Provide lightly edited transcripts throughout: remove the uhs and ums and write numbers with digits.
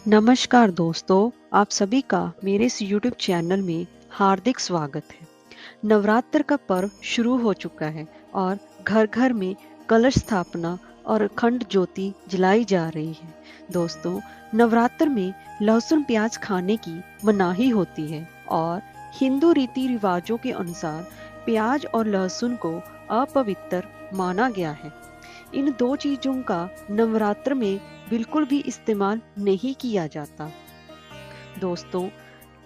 नमस्कार दोस्तों, आप सभी का मेरे इस YouTube चैनल में हार्दिक स्वागत है। नवरात्र का पर्व शुरू हो चुका है और घर घर में कलश स्थापना और अखंड ज्योति जलाई जा रही है। दोस्तों, नवरात्र में लहसुन प्याज खाने की मनाही होती है और हिंदू रीति रिवाजों के अनुसार प्याज और लहसुन को अपवित्र माना गया है। इन दो चीजों का नवरात्र में बिल्कुल भी इस्तेमाल नहीं किया जाता। दोस्तों,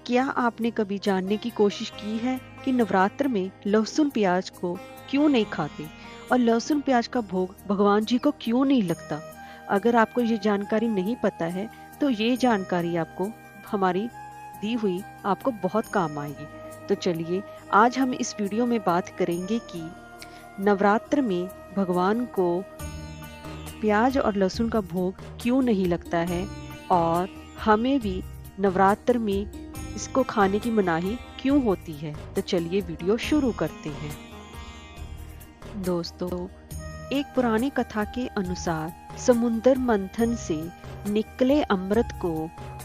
क्या आपने कभी जानने की कोशिश की है कि नवरात्र में लहसुन प्याज को क्यों नहीं खाते और लहसुन प्याज का भोग भगवान जी को क्यों नहीं लगता? अगर आपको ये जानकारी नहीं पता है तो ये जानकारी आपको हमारी दी हुई आपको बहुत काम आएगी। तो चलिए, आज हम इस वीडियो में बात करेंगे कि नवरात्र में भगवान को प्याज और लहसुन का भोग क्यों नहीं लगता है और हमें भी नवरात्र में इसको खाने की मनाही क्यों होती है। तो चलिए वीडियो शुरू करते हैं। दोस्तों, एक पुरानी कथा के अनुसार समुद्र मंथन से निकले अमृत को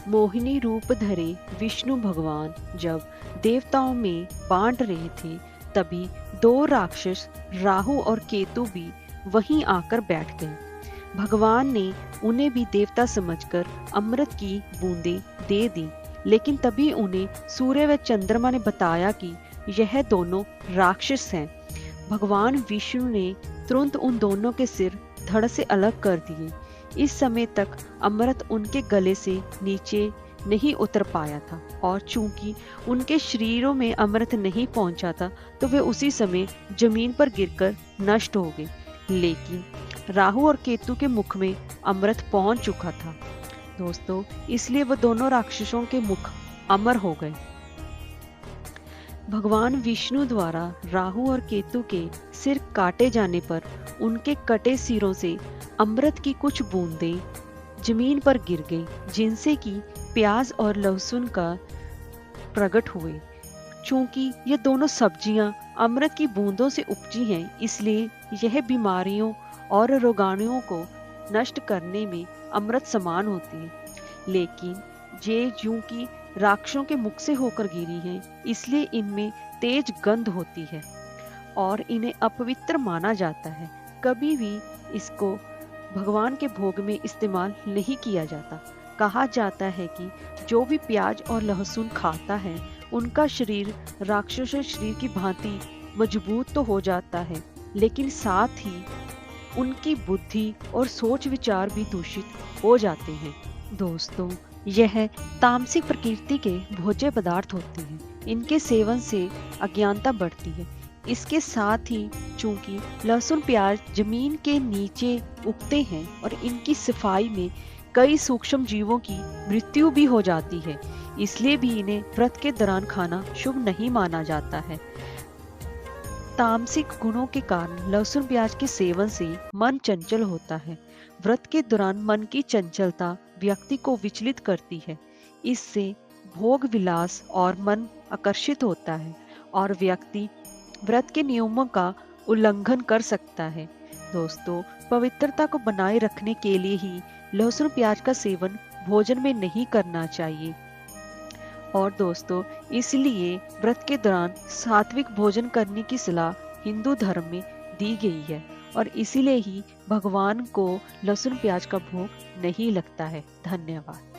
मोहिनी रूप धरे विष्णु भगवान जब देवताओं में बांट रहे थे, तभी दो राक्षस राहु और केतु भी वहीं आकर बैठ गए। भगवान ने उन्हें भी देवता समझकर अमृत की बूंदें दे दी, लेकिन तभी उन्हें सूर्य व चंद्रमा ने बताया कि यह दोनों राक्षस हैं। भगवान विष्णु ने तुरंत उन दोनों के सिर धड़ से अलग कर दिए। इस समय तक अमृत उनके गले से नीचे नहीं उतर पाया था और चूंकि उनके शरीरों में अमृत नहीं पहुंचा था तो वे उसी समय जमीन पर गिरकर नष्ट हो गए। लेकिन राहु और केतु के मुख में अमृत पहुंच चुका था दोस्तों, इसलिए वह दोनों राक्षसों के मुख अमर हो गए। भगवान विष्णु द्वारा राहु और केतु के सिर काटे जाने पर उनके कटे सिरों से अमृत की कुछ बूंदें जमीन पर गिर गई, जिनसे कि प्याज और लहसुन का प्रकट हुए। चूंकि ये दोनों सब्जियां अमृत की बूंदों से उपजी हैं, इसलिए यह बीमारियों और रोगाणुओं को नष्ट करने में अमृत समान होती है। लेकिन ये यूं कि राक्षसों के मुख से होकर गिरी हैं, इसलिए इनमें तेज गंध होती है और इन्हें अपवित्र माना जाता है। कभी भी इसको भगवान के भोग में इस्तेमाल नहीं किया जाता। कहा जाता है कि जो भी प्याज और लहसुन खाता है उनका शरीर राक्षसों शरीर की भांति मजबूत तो हो जाता है, लेकिन साथ ही उनकी बुद्धि और सोच विचार भी दूषित हो जाते हैं। दोस्तों, यह तामसिक प्रकृति के भोज्य पदार्थ होते हैं। इनके सेवन से अज्ञानता बढ़ती है। इसके साथ ही चूंकि लहसुन प्याज जमीन के नीचे उगते हैं और इनकी सफाई में कई सूक्ष्म जीवों की मृत्यु भी हो जाती है, इसलिए भी इन्हें व्रत के दौरान खाना शुभ नहीं माना जाता है। तामसिक गुणों के कारण लहसुन प्याज के सेवन से मन चंचल होता है। व्रत के दौरान मन की चंचलता व्यक्ति को विचलित करती है। इससे भोग विलास और मन आकर्षित होता है और व्यक्ति व्रत के नियमों का उल्लंघन कर सकता है। दोस्तों, पवित्रता को बनाए रखने के लिए ही लहसुन प्याज का सेवन भोजन में नहीं करना चाहिए। और दोस्तों, इसलिए व्रत के दौरान सात्विक भोजन करने की सलाह हिंदू धर्म में दी गई है और इसीलिए ही भगवान को लहसुन प्याज का भोग नहीं लगता है। धन्यवाद।